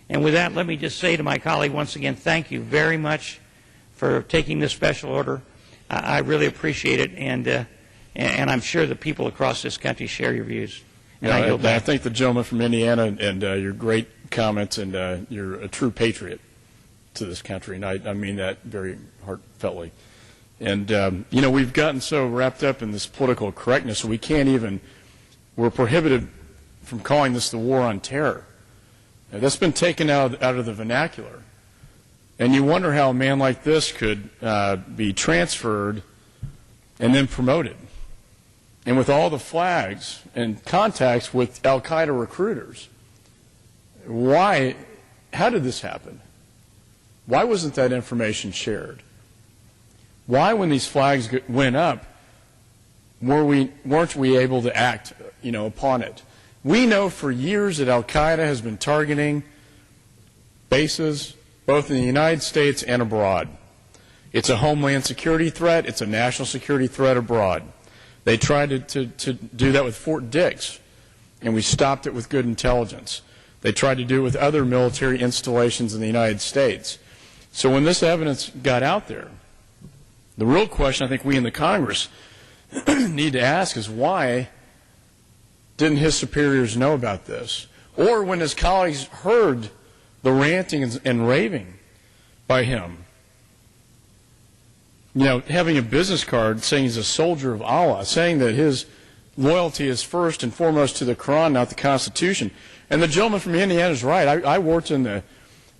And with that, let me just say to my colleague once again, thank you very much for taking this special order. I really appreciate it, and I'm sure the people across this country share your views. And I thank the gentleman from Indiana and your great comments, and you're a true patriot to this country, and I mean that very heartfeltly. And, you know, we've gotten so wrapped up in this political correctness, we're prohibited from calling this the war on terror. Now, that's been taken out of the vernacular. And you wonder how a man like this could be transferred and then promoted. And with all the flags and contacts with al-Qaeda recruiters, how did this happen? Why wasn't that information shared? Why, when these flags went up, weren't we able to act, upon it? We know for years that al-Qaeda has been targeting bases both in the United States and abroad. It's a homeland security threat. It's a national security threat abroad. They tried to do that with Fort Dix, and we stopped it with good intelligence. They tried to do it with other military installations in the United States. So when this evidence got out there, the real question I think we in the Congress need to ask is, why didn't his superiors know about this? Or when his colleagues heard the ranting and raving by him, having a business card saying he's a soldier of Allah, saying that his loyalty is first and foremost to the Quran, not the Constitution. And the gentleman from Indiana is right. I worked in the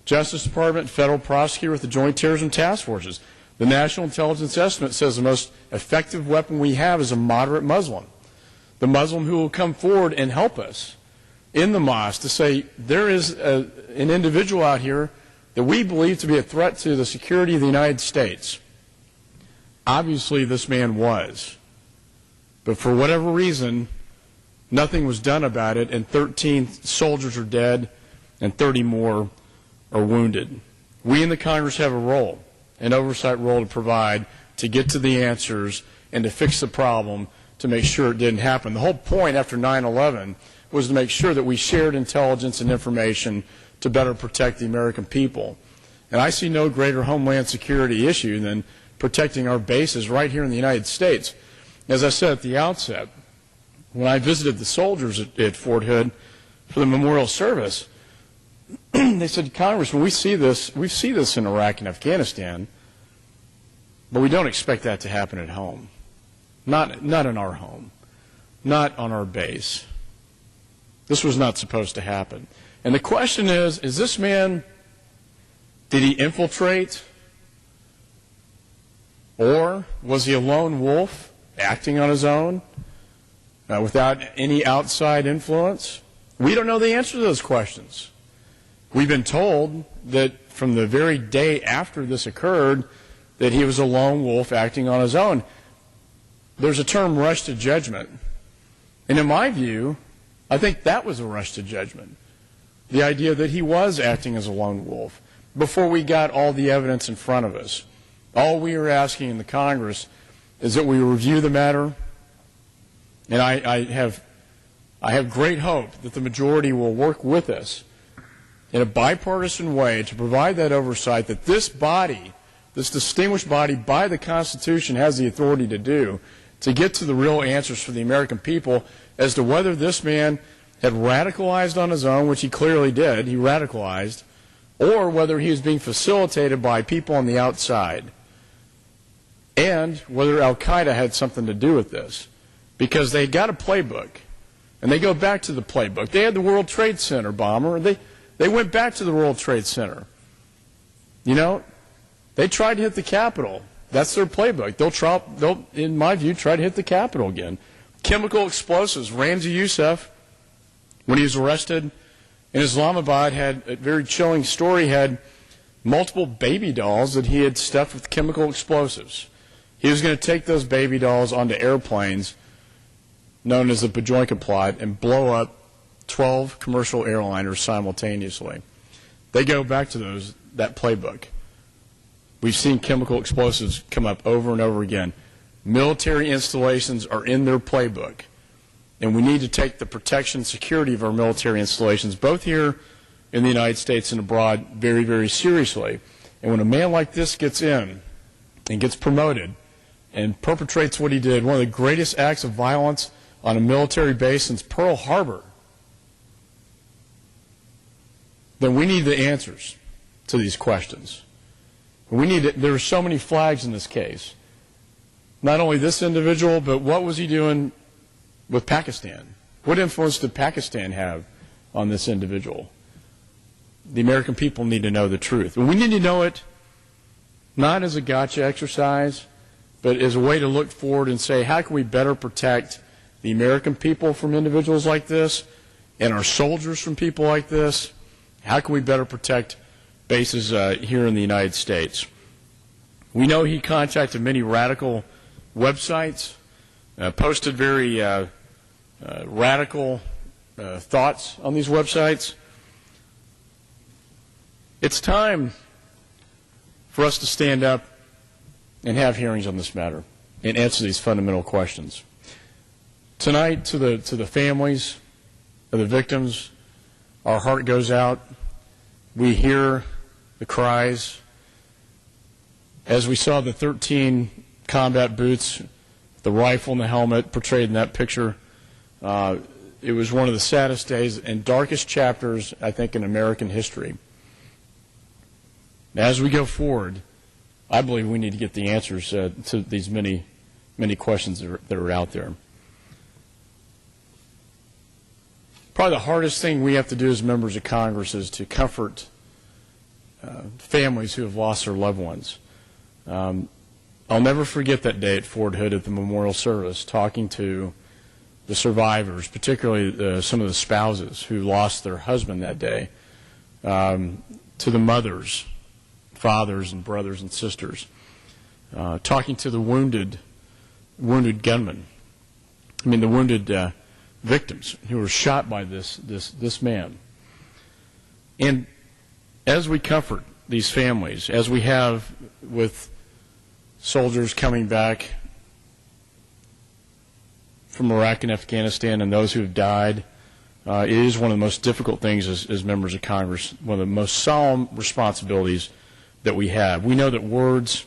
Justice Department, federal prosecutor with the Joint Terrorism Task Forces. The National Intelligence Estimate says the most effective weapon we have is a moderate Muslim, the Muslim who will come forward and help us in the mosque to say there is an individual out here that we believe to be a threat to the security of the United States. Obviously, this man was. But for whatever reason, nothing was done about it, and 13 soldiers are dead and 30 more are wounded. We in the Congress have a role, an oversight role to provide to get to the answers and to fix the problem to make sure it didn't happen. The whole point after 9/11 was to make sure that we shared intelligence and information to better protect the American people. And I see no greater homeland security issue than protecting our bases right here in the United States. As I said at the outset, when I visited the soldiers at Fort Hood for the memorial service, they said, Congressman, we see this in Iraq and Afghanistan, but we don't expect that to happen at home. Not in our home. Not on our base. This was not supposed to happen. And the question is this man, did he infiltrate? Or was he a lone wolf acting on his own without any outside influence? We don't know the answer to those questions. We've been told that from the very day after this occurred that he was a lone wolf acting on his own. There's a term, rush to judgment. And in my view, I think that was a rush to judgment. The idea that he was acting as a lone wolf before we got all the evidence in front of us. All we are asking in the Congress is that we review the matter, and I have great hope that the majority will work with us in a bipartisan way to provide that oversight that this body, this distinguished body by the Constitution, has the authority to do, to get to the real answers for the American people as to whether this man had radicalized on his own, which he clearly did, he radicalized, or whether he was being facilitated by people on the outside, and whether al-Qaeda had something to do with this. Because they got a playbook, and they go back to the playbook. They had the World Trade Center bomber. They went back to the World Trade Center. They tried to hit the Capitol. That's their playbook. They'll, in my view, try to hit the Capitol again. Chemical explosives. Ramzi Youssef, when he was arrested in Islamabad, had a very chilling story, had multiple baby dolls that he had stuffed with chemical explosives. He was going to take those baby dolls onto airplanes, known as the Pajoinka plot, and blow up 12 commercial airliners simultaneously. They go back to that playbook. We've seen chemical explosives come up over and over again. Military installations are in their playbook, and we need to take the protection and security of our military installations, both here in the United States and abroad very, very seriously. And when a man like this gets in and gets promoted and perpetrates what he did, one of the greatest acts of violence on a military base since Pearl Harbor, then we need the answers to these questions. There are so many flags in this case. Not only this individual, but what was he doing with Pakistan? What influence did Pakistan have on this individual? The American people need to know the truth. And we need to know it not as a gotcha exercise, but as a way to look forward and say, how can we better protect the American people from individuals like this and our soldiers from people like this? How can we better protect bases here in the United States? We know he contacted many radical websites, posted very radical thoughts on these websites. It's time for us to stand up and have hearings on this matter and answer these fundamental questions. Tonight, to the families of the victims, our heart goes out. We hear the cries. As we saw the 13 combat boots, the rifle and the helmet portrayed in that picture, it was one of the saddest days and darkest chapters, I think, in American history. As we go forward, I believe we need to get the answers to these many questions that are out there. Probably the hardest thing we have to do as members of Congress is to comfort families who have lost their loved ones. I'll never forget that day at Fort Hood at the memorial service, talking to the survivors, particularly some of the spouses who lost their husband that day, to the mothers, fathers, and brothers and sisters, talking to the wounded gunmen. I mean, the wounded victims who were shot by this man. And as we comfort these families, as we have with soldiers coming back from Iraq and Afghanistan and those who have died, it is one of the most difficult things as members of Congress, one of the most solemn responsibilities that we have. We know that words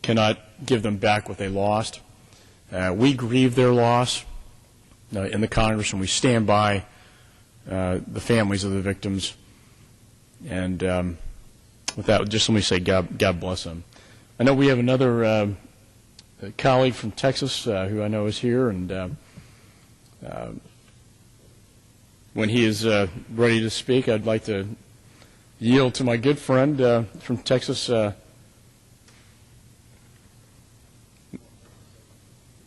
cannot give them back what they lost. We grieve their loss in the Congress, and we stand by the families of the victims. And with that, just let me say God bless them. I know we have another colleague from Texas who I know is here, and when he is ready to speak, I'd like to yield to my good friend from Texas.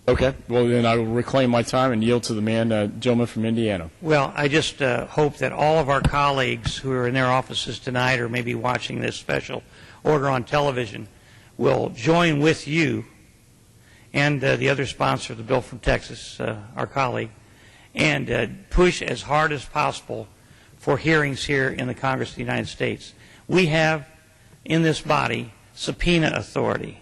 Okay, well then I will reclaim my time and yield to the gentleman from Indiana. Well, I just hope that all of our colleagues who are in their offices tonight or maybe watching this special order on television will join with you and the other sponsor of the bill from Texas, our colleague, and push as hard as possible for hearings here in the Congress of the United States. We have in this body subpoena authority.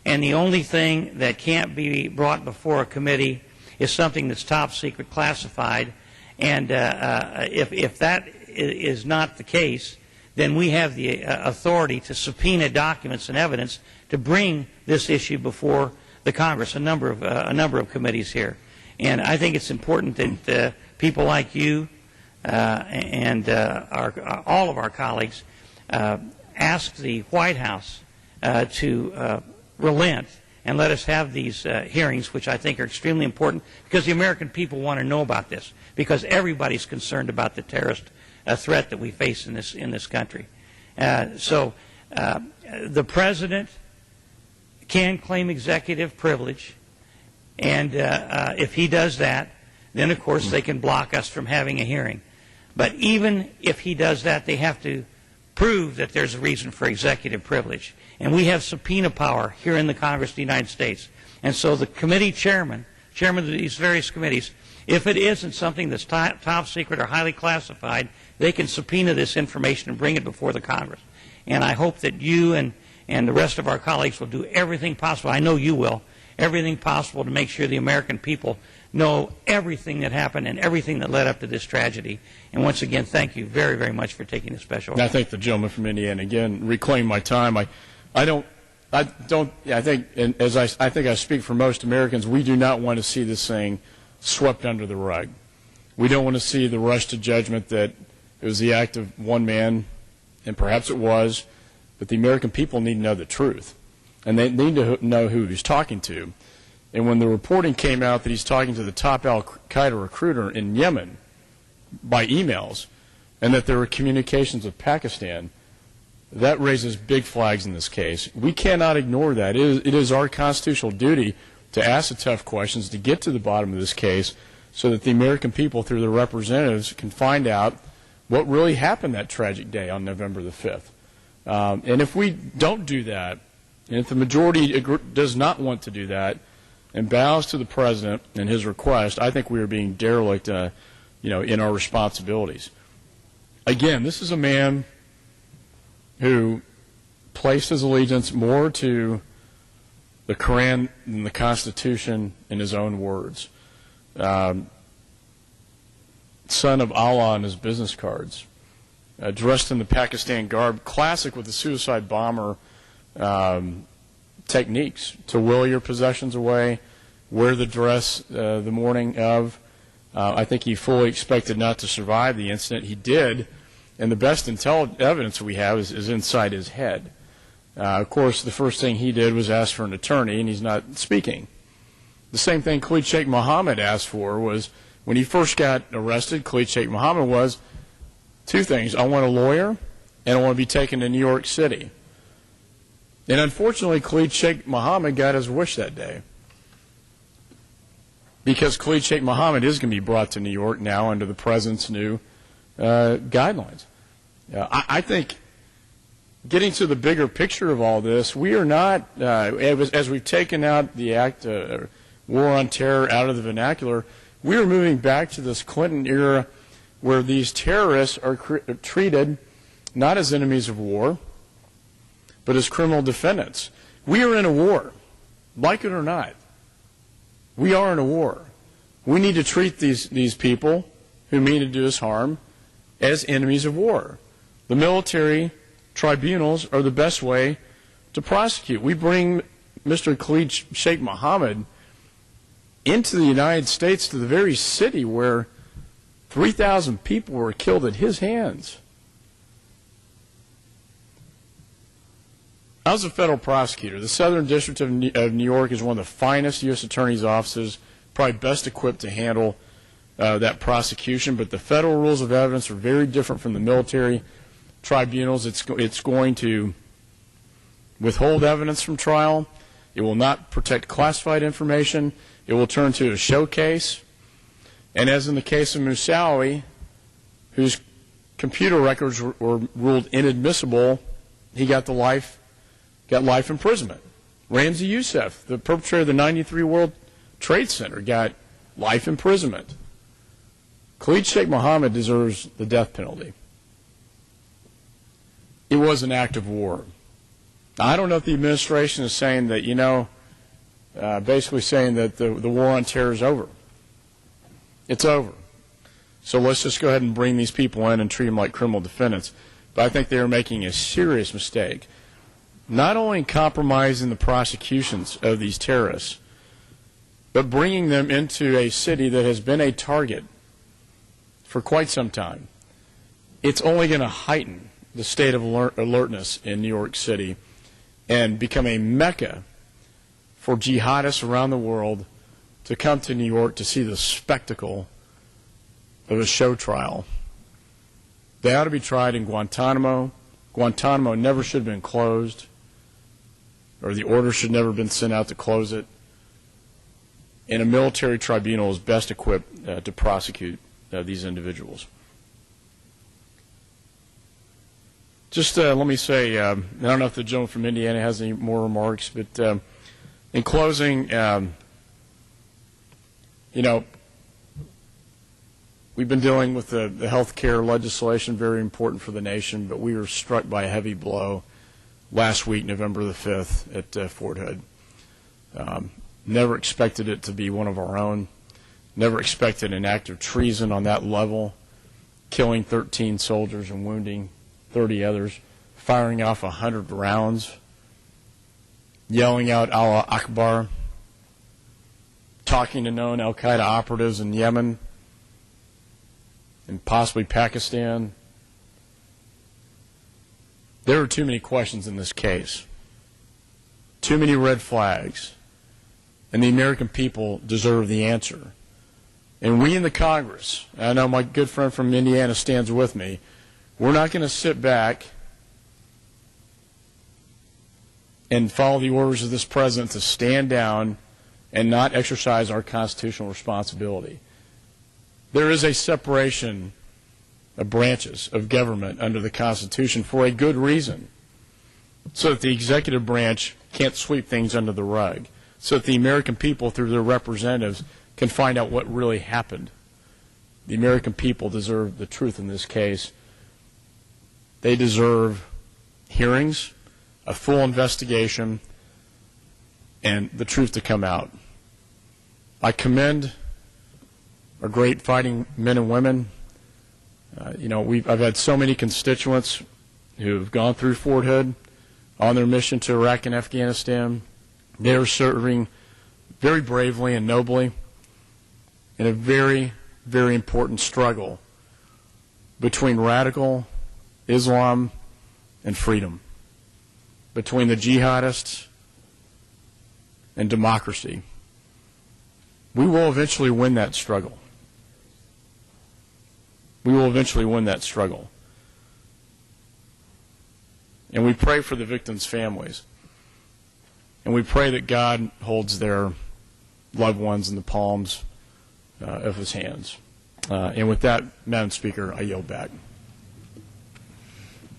And the only thing that can't be brought before a committee is something that's top secret classified. And if that is not the case, then we have the authority to subpoena documents and evidence to bring this issue before the Congress, a number of committees here. And I think it's important that people like you and all of our colleagues ask the White House to relent and let us have these hearings, which I think are extremely important because the American people want to know about this, because everybody's concerned about the terrorist threat that we face in this country. So the president can claim executive privilege, and if he does that, then of course they can block us from having a hearing. But even if he does that, they have to prove that there's a reason for executive privilege. And we have subpoena power here in the Congress of the United States. And so the committee chairman of these various committees, if it isn't something that's top secret or highly classified, they can subpoena this information and bring it before the Congress. And I hope that you and the rest of our colleagues will do everything possible, I know you will, everything possible to make sure the American people know everything that happened and everything that led up to this tragedy. And once again, thank you very, very much for taking this special. And I thank the gentleman from Indiana again. Reclaim my time. I think, and as I think I speak for most Americans, we do not want to see this thing swept under the rug. We don't want to see the rush to judgment that it was the act of one man, and perhaps it was, but the American people need to know the truth, and they need to know who he's talking to. And when the reporting came out that he's talking to the top al-Qaeda recruiter in Yemen by emails, and that there were communications with Pakistan, that raises big flags in this case. We cannot ignore that. It is our constitutional duty to ask the tough questions, to get to the bottom of this case, so that the American people, through their representatives, can find out what really happened that tragic day on November the 5th. And if we don't do that, and if the majority does not want to do that, and bows to the president and his request, I think we are being derelict, in our responsibilities. Again, this is a man who placed his allegiance more to the Quran than the Constitution, in his own words. Son of Allah on his business cards, dressed in the Pakistan garb, classic with the suicide bomber techniques, to will your possessions away, wear the dress the morning of. I think he fully expected not to survive the incident. He did, and the best evidence we have is inside his head. Of course, the first thing he did was ask for an attorney, and he's not speaking. The same thing Khalid Sheikh Mohammed asked for was, when he first got arrested, Khalid Sheikh Mohammed was two things: I want a lawyer, and I want to be taken to New York City. And unfortunately, Khalid Sheikh Mohammed got his wish that day, because Khalid Sheikh Mohammed is going to be brought to New York now under the president's new guidelines. I think, getting to the bigger picture of all this, we are not, as we've taken out the act, war on terror, out of the vernacular, we are moving back to this Clinton era where these terrorists are treated not as enemies of war, but as criminal defendants. We are in a war, like it or not. We are in a war. We need to treat these people who mean to do us harm as enemies of war. The military tribunals are the best way to prosecute. We bring Mr. Khalid Sheikh Mohammed into the United States, to the very city where 3,000 people were killed at his hands. I was a federal prosecutor. The Southern District of New York is one of the finest U.S. attorney's offices, probably best equipped to handle that prosecution, but the federal rules of evidence are very different from the military tribunals. It's going to withhold evidence from trial. It will not protect classified information. It will turn to a showcase. And as in the case of Moussaoui, whose computer records were ruled inadmissible, he got life imprisonment. Ramzi Youssef, the perpetrator of the 93 World Trade Center, got life imprisonment. Khalid Sheikh Mohammed deserves the death penalty. It was an act of war. Now, I don't know if the administration is saying that, basically saying that the war on terror is over. It's over. So let's just go ahead and bring these people in and treat them like criminal defendants. But I think they are making a serious mistake, not only in compromising the prosecutions of these terrorists, but bringing them into a city that has been a target for quite some time. It's only going to heighten the state of alertness in New York City and become a mecca for jihadists around the world to come to New York to see the spectacle of a show trial. They ought to be tried in Guantanamo. Guantanamo never should have been closed, or the order should never have been sent out to close it. And a military tribunal is best equipped to prosecute these individuals. Just let me say, I don't know if the gentleman from Indiana has any more remarks, but in closing, we've been dealing with the health care legislation, very important for the nation, but we were struck by a heavy blow last week, November the 5th, at Fort Hood. Never expected it to be one of our own. Never expected an act of treason on that level, killing 13 soldiers and wounding 30 others, firing off 100 rounds, yelling out Allah Akbar, talking to known al-Qaeda operatives in Yemen and possibly Pakistan. There are too many questions in this case, too many red flags, and the American people deserve the answer. And we in the Congress, I know my good friend from Indiana stands with me, we're not going to sit back and follow the orders of this president to stand down and not exercise our constitutional responsibility. There is a separation of branches of government under the Constitution for a good reason, so that the executive branch can't sweep things under the rug, so that the American people, through their representatives, can find out what really happened. The American people deserve the truth in this case. They deserve hearings, a full investigation, and the truth to come out. I commend our great fighting men and women. I've had so many constituents who have gone through Fort Hood on their mission to Iraq and Afghanistan. They are serving very bravely and nobly in a very, very important struggle between radical Islam and freedom, between the jihadists and democracy. We will eventually win that struggle. We will eventually win that struggle. And we pray for the victims' families. And we pray that God holds their loved ones in the palms of his hands. And with that, Madam Speaker, I yield back.